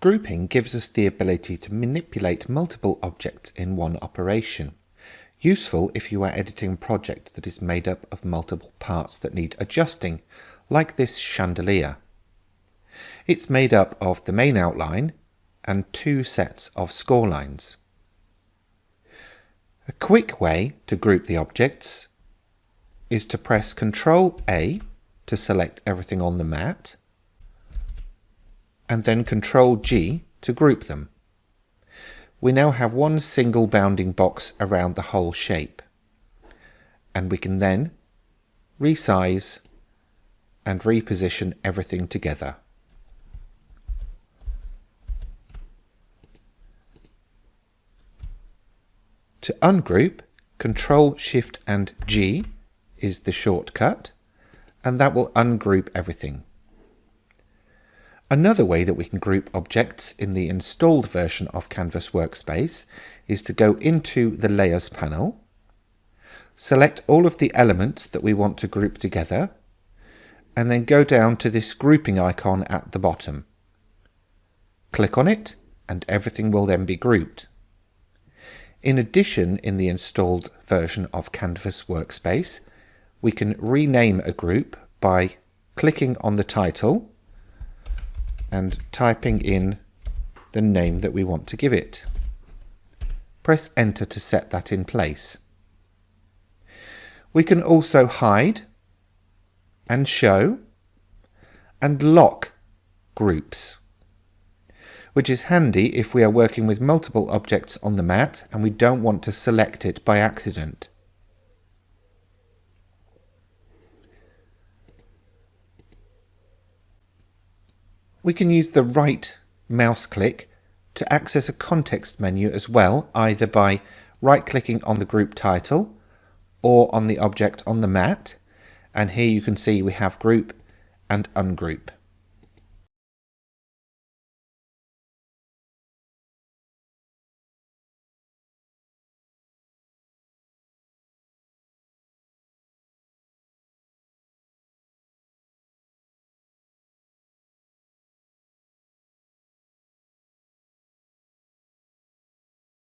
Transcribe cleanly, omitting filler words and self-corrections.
Grouping gives us the ability to manipulate multiple objects in one operation. Useful if you are editing a project that is made up of multiple parts that need adjusting, like this chandelier. It's made up of the main outline and two sets of score lines. A quick way to group the objects is to press Ctrl A to select everything on the mat, and then Ctrl G to group them. We now have one single bounding box around the whole shape, and we can then resize and reposition everything together. To ungroup, Ctrl, Shift and G is the shortcut, and that will ungroup everything. Another way that we can group objects in the installed version of Canvas Workspace is to go into the Layers panel, select all of the elements that we want to group together, and then go down to this grouping icon at the bottom. Click on it, and everything will then be grouped. In addition, in the installed version of Canvas Workspace, we can rename a group by clicking on the title and typing in the name that we want to give it. Press Enter to set that in place. We can also hide and show and lock groups, which is handy if we are working with multiple objects on the mat and we don't want to select it by accident. We can use the right mouse click to access a context menu as well, either by right-clicking on the group title or on the object on the mat, and here you can see we have group and ungroup.